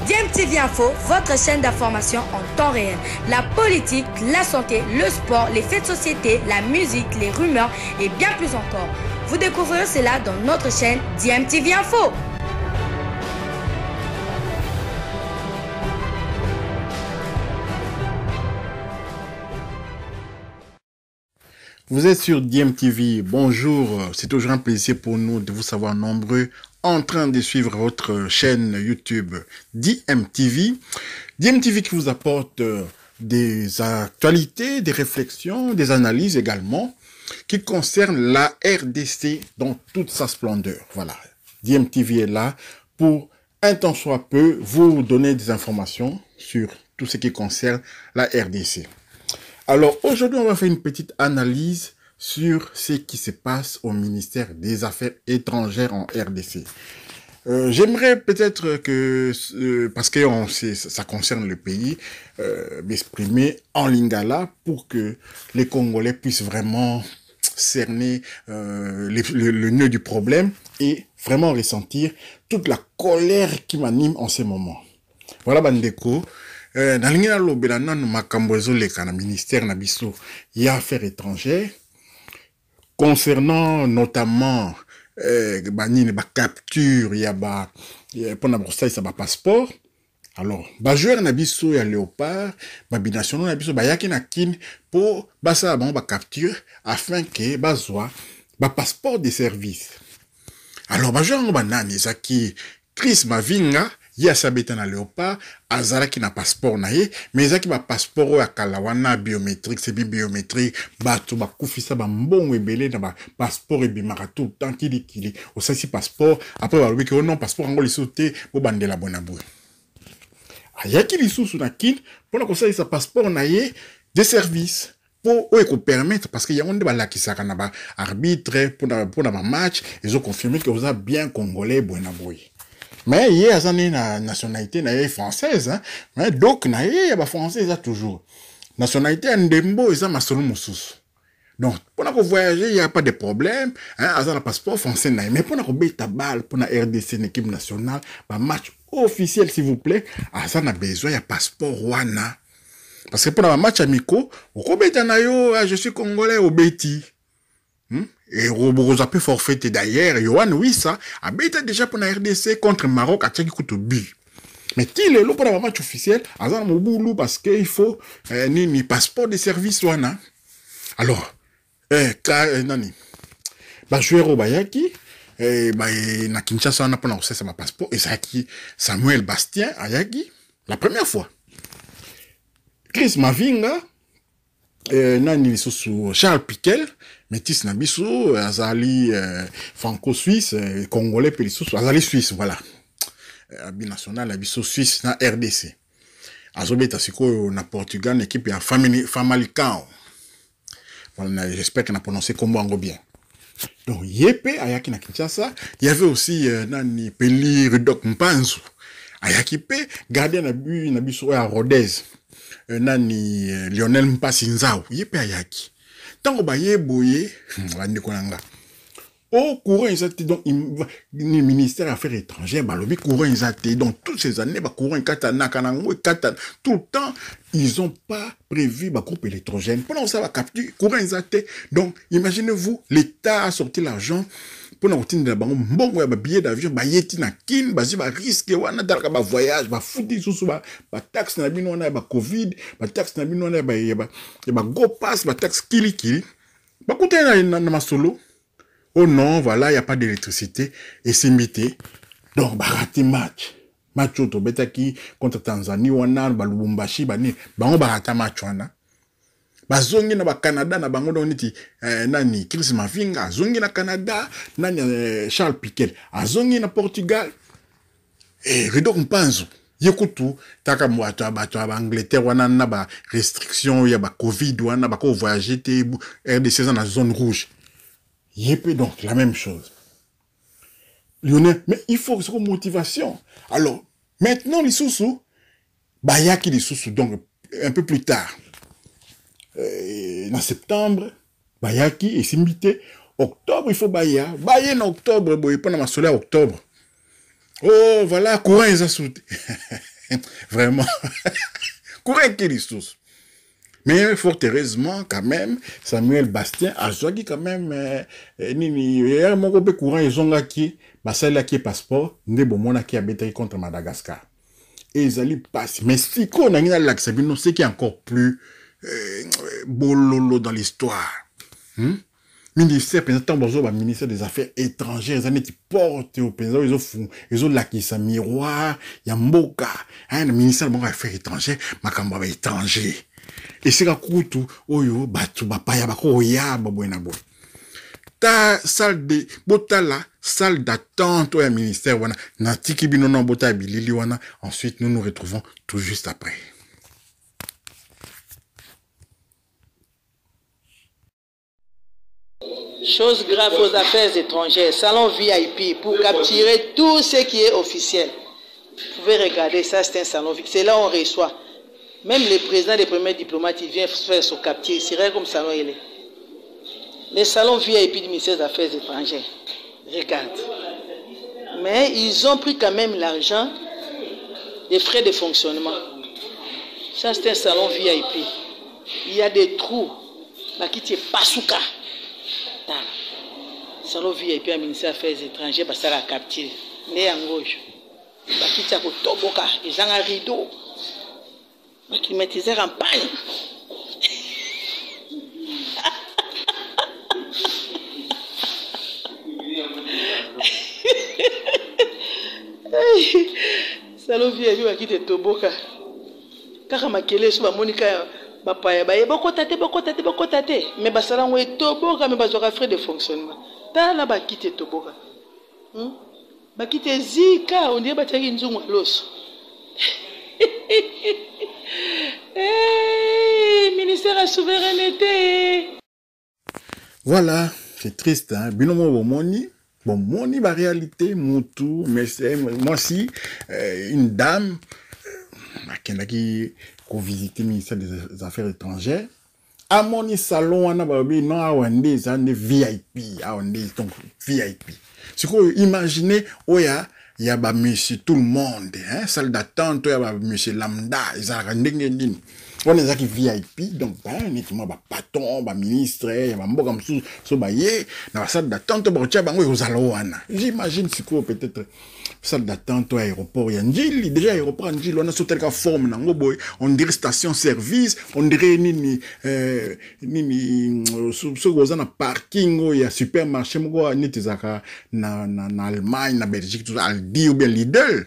DMTV Info, votre chaîne d'information en temps réel. La politique, la santé, le sport, les faits de société, la musique, les rumeurs et bien plus encore. Vous découvrirez cela dans notre chaîne DMTV Info. Vous êtes sur DMTV, bonjour, c'est toujours un plaisir pour nous de vous savoir nombreux en train de suivre votre chaîne YouTube DMTV. DMTV qui vous apporte des actualités, des réflexions, des analyses également qui concernent la RDC dans toute sa splendeur. Voilà, DMTV est là pour un temps soit peu vous donner des informations sur tout ce qui concerne la RDC. Alors, aujourd'hui, on va faire une petite analyse sur ce qui se passe au ministère des Affaires étrangères en RDC. J'aimerais peut-être que, parce que ça concerne le pays, m'exprimer en lingala pour que les Congolais puissent vraiment cerner le nœud du problème et vraiment ressentir toute la colère qui m'anime en ce moment. Voilà, Bandeko. Nalingi na lobela nanu makambo ezoleka na ministère na biso ya affaires étrangères concernant notamment banini ba capture ya ba pona bosalisa ba passeport. Alors ba joueur na biso ya Léopard ba binationaux na biso bayaki na kin po basa ba capture afin que bazwa ba passeport de service. Alors ba joueur ba nani zaki Chris Mavinga ya sabeta na Léopard azalaki na passeport na ye mais ezaki ba passeport ya kalawana biométrique c'est biométrique bato ba kufisa ba mbongo ebele na ba passeport ebimaka tout tant kili osasi passeport après ba lobi que non passeport ngo lisote bo bandela bonabou ayaki lisusu na kin pona kosali sa passeport na ye de service pour ko permettre parce que yango nde balakisaka na ba arbitre pour na ba match ils ont confirmé que vous êtes bien congolais bonabou. Mais il y a une nationalité française, hein. Mais donc il y a français toujours. Nationalité ndembo ils ont masolo mususu. Donc pour na voyager il y a pas de problème, hein, azana passeport français mais pour na beta balle pour na RDC une équipe nationale, ba match officiel s'il vous plaît, azana besoin il y a passeport wana. Parce que pour na match amicaux, au beta na yo, je suis congolais au beti. Et vous avez forfaité d'ailleurs, Yohan, oui, ça, a été déjà pour la RDC contre Maroc à Tchèque but. Mais il est là pour un match officiel, Azan Moboulou, parce qu'il faut ni passeport de service, wana. Alors, nani, joueur au Bayaki, na Kinshasa, on a pas ça ma passeport, et ça qui Samuel Bastien, Ayaki, la première fois. Chris Mavinga, nani sous Charles Piquel, métis na biso azali franco-suisse congolais pe lisusu azali suisse voilà binational na biso suisse na RDC azobeta siko na Portugal na équipe ya Famalicão voilà j'espère que na prononcé comme ango bien. Donc yepe ayaki na Kinshasa il y avait aussi nani Peli Rudok Mpanzu ayaki pe gardien na biso ya Rodez nani Lionel Mpasinzao yepe ayaki tango baye boye bandeko nanga au courant exact donc le ministère des Affaires étrangères balobi courant exact donc toutes ces années ba courant katana kanango katana tout le temps ils ont pas prévu ba groupe électrogène pendant ça ba capture courant exact donc imaginez-vous l'état a sorti l'argent pour na routine de bango mbongo ya ba billet d'avion ba yeti na kin ba risque wana dalaka ba voyage ba futi susu ba taxe na bino na ba covid ba taxe na bino na ba go pass ba taxe kili ba koutena na masolo. Oh non, voilà, il n'y a pas d'électricité et c'est mité. Donc, bah, raté match auto betaki contre Tanzanie wana ba Lubumbashi bani bango ba rata match wana. Bazongi na ba Canada na bango doniti nani Chris Mavinga azongi na Canada nani Charles Piquel azongi na Portugal et Rudok Mpanzu yekutu taka mwato abato aba Angleterre wana na ba restriction ya ba Covid wana ba ko voyager te RDC dans la zone rouge. Yepé donc la même chose. Lionel, mais il faut une motivation. Alors, maintenant les sous bayaki les sous donc un peu plus tard. En septembre, bayaki et simbité. Octobre, il faut bayer en octobre, boy, pendant ma solaire octobre. Oh, voilà, courant ils ont sauté. Vraiment. Courant qui ressources. Mais fort heureusement, quand même, Samuel Bastien a joué quand même, hier, mon groupe courant, ils ont qui, bah, celle-là qui est passeport, n'est bon, mon qui a bêté contre Madagascar. Et ils allaient passer. Mais si qu'on a une laxabine, c'est qui est encore plus, bololo dans l'histoire. Ministère, présentant, bonjour, ministère des Affaires étrangères, ils ont qui portent au président, ils ont là qui sa miroir, il y a Mboka, hein, le ministère des Affaires étrangères, Makamba étranger. Et c'est un coup tout, oyo, batu, bapaya, bako, ya, babouena, bo. Ta salle de, bota la, salle d'attente, au ministère, wana, natiki binonon, bota, bilili, wana. Ensuite, nous nous retrouvons tout juste après. Chose grave aux affaires étrangères, salon VIP pour capturer tout ce qui est officiel. Vous pouvez regarder, ça c'est un salon VIP. C'est là où on reçoit. Même le président des premiers diplomates, il vient faire son capture. C'est vrai comme salon il est. Les salons VIP du ministère des Affaires étrangères. Regarde. Mais ils ont pris quand même l'argent des frais de fonctionnement. Ça c'est un salon VIP. Il y a des trous. Là qui tient Pasuka. Salon VIP à ministère des Affaires étrangères, bah, ça la capture. Mais en gauche. Bah, qui tient au Toboka. Ils ont un rideau. Bah, climatiseur en panne. Salon VIP bah, qui te Toboka. Car ma kele sur ma Monica. Bapaya baye boko tate mais basala ngwe toboka mais bazora frais de fonctionnement ta la ba kite toboka ba kite zika on dirait bataki nzungu loso ministère de la souveraineté. Voilà, c'est triste hein, binomo bomoni. Bon, moni ba réalité mutu mais c'est moi si une dame qui visiter le ministère des Affaires étrangères. À mon salon, on a non, VIP, donc VIP. C'est quoi, imaginez, oh, il y a monsieur tout le monde, hein, salle d'attente, il y a monsieur lambda, ils ont on est qui VIP, donc, nettement, patron, ministre, il y a mboka msou, so baye, dans la salle d'attente, j'imagine, c'est quoi, peut-être, salle d'attente, aéroport, il y a déjà aéroport, on a sauté la forme, on dirait station service, on dirait, ce qu'on a parking, il y a supermarché, na Allemagne, na Belgique, tout ça, Aldi ou bien Lidl.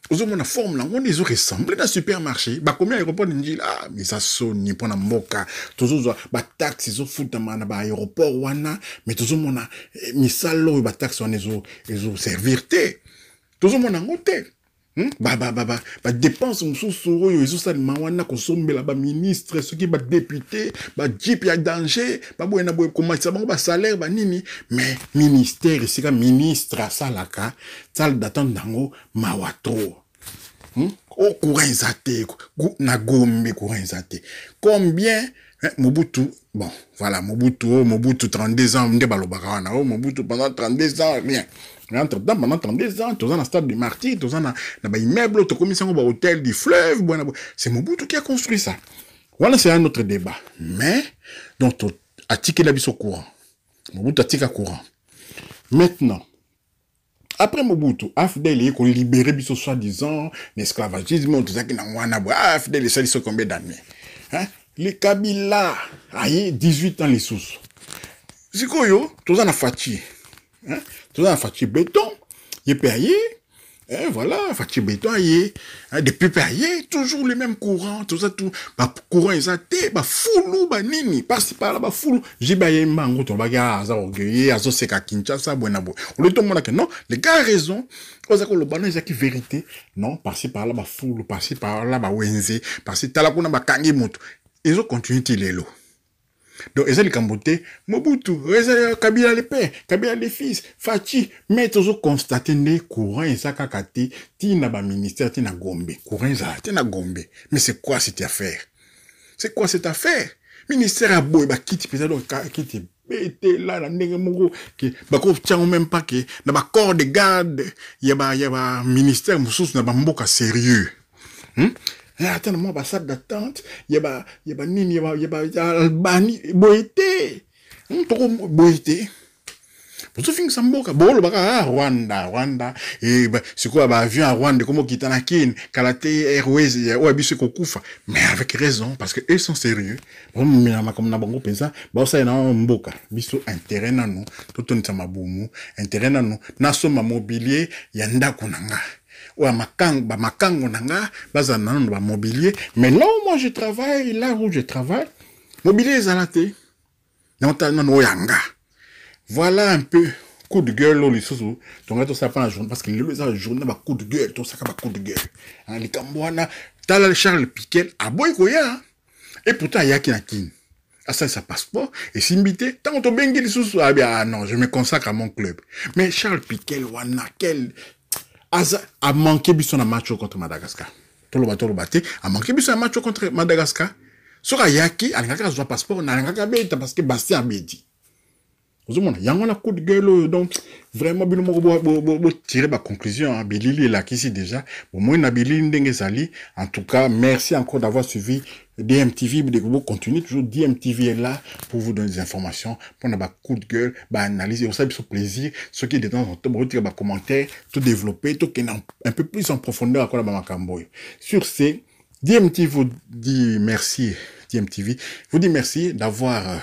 Aux hommes, on a forme là, on les ressemble dans le supermarché. Bah, combien aéroport dit ah, mais ça sonne, pour la moka. Toujours, bah, taxes, ils ont foutu, bah, aéroport, wana. Mais toujours, on a, mis ça là, bah, taxes, on les ont servirté. Toujours, on a ngoté. Bah, dépenses, on sous ils ont ça, mawana, consomme, là, bah, ministre, ceux qui, bah, député, bah, jeep, y a danger, bah, comment ça, bah, salaire, bah, nini. Mais, ministère, ici, ministre, ça, là, salle d'attente, dango, mawatro. Au courant zate, na gombe courant zate. Combien, Mobutu, bon, voilà, Mobutu 32 ans, Mobutu pendant 32 ans, rien. Entre-temps, pendant 32 ans, tous en stade de martyrs, tous en a immeuble, tous commission au hôtel du fleuve, c'est Mobutu qui a construit ça. Voilà, c'est un autre débat. Mais, donc, a tiqué la bise au courant. Mobutu a tiqué au courant. Maintenant, après Mobutu, AFDEL est libéré, biso soi-disant, l'esclavagisme, tout ça qui n'a pas AFDEL est sali combien d'années. Hein? Les Kabila, aïe, 18 ans les sous. C'est quoi, yo? Tout ça n'a fati. Hein? Tout ça n'a fati béton. Il peut aïe. Et voilà, fati béton aïe. Depuis payé, toujours les mêmes courants, tout ça, tout. Bah, courant, ils ont été, bah, foulou, bah, nini. Par-ci, par-là, bah, foulou. J'ai baillé, mango, ton bagage, aza, orgueillé, azo, seka, kinchasa, buenabo. On le tombe, que non, les gars a raison. Quand ça, le banon, ils ont qui vérité. Non, par-ci, par-là, bah, foulou, par-ci, par-là, bah, wenze, par-ci, talakuna, bah, kangi, moto. Ils ont continué, tilelo. Donc, ils ont les Camboté, Mobutu, Kabila les pères, Kabila les fils, Fati, mais ils ont constaté les courants, ils ont kakati, tina ba ministère, tina Gombe, courant, tina Gombe. Mais c'est quoi cette affaire? C'est quoi cette affaire? Ministère a beau, bah, qui peut donc, qui te bête là, la nègre mogo, qui, bah, qu'on tient même pas que, dans ma corps de garde, y a ministère, moussous, n'a pas mboka sérieux. Attends, moi, bah, salle d'attente, y a nini, y a Albanie, boité. Toko boité. Pour tout finir, ça mboka. Bon, le baka, Rwanda. Et, c'est quoi, avion à Rwanda, comment quitter la Kin, Kalate Airways, ou abusé Kokufa. Mais avec raison, parce que eux sont sérieux. Bon, mais, comme n'a pas pensé, bon, ça, y a un mboka. Biso, intérêt, nan, tout on sama boumou, intérêt, nan, naso ma mobilier, yanda kunanga. Ou à makango nanga, baza nan, ba mobilier. Mais là où moi je travaille, là où je travaille, mobilier zalate. Non, yanga. Voilà un peu coup de gueule là les sous donc tout ça pas la journée parce que le journée ba coup de gueule tout ça ba coup de gueule les Cambouana t'as Charles Piquel à boy koya et pourtant il y a qui na kin à ça passe pas et s'imiter tant on bengi les sous ah non je me consacre à mon club mais Charles Piquel wana quel a manqué biso na match contre Madagascar tout le bateau a manqué biso na match contre Madagascar sera yaki alingaka zo passeport na alingaka beta parce que Bastien Abedi. Vous avez un coup de gueule, donc vraiment, vous tirez ma conclusion. Bilili est là, ici déjà. Bon, moi, en tout cas, merci encore d'avoir suivi DMTV. Vous continuez toujours. DMTV est là pour vous donner des informations, pour un coup de gueule, analyser. Vous savez, ce plaisir. Ce qui est de temps en temps, vous retirez des commentaires, tout développer, tout un peu plus en profondeur à quoi la Camboy. Sur ces, DMTV vous dit merci. DMTV vous dit merci d'avoir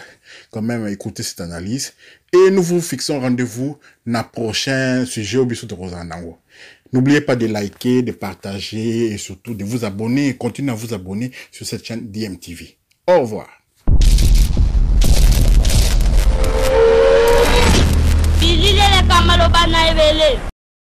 quand même écouté cette analyse et nous vous fixons rendez-vous dans le prochain sujet au Bissou de Rosandango. N'oubliez pas de liker, de partager et surtout de vous abonner. Continuez à vous abonner sur cette chaîne DMTV. Au revoir.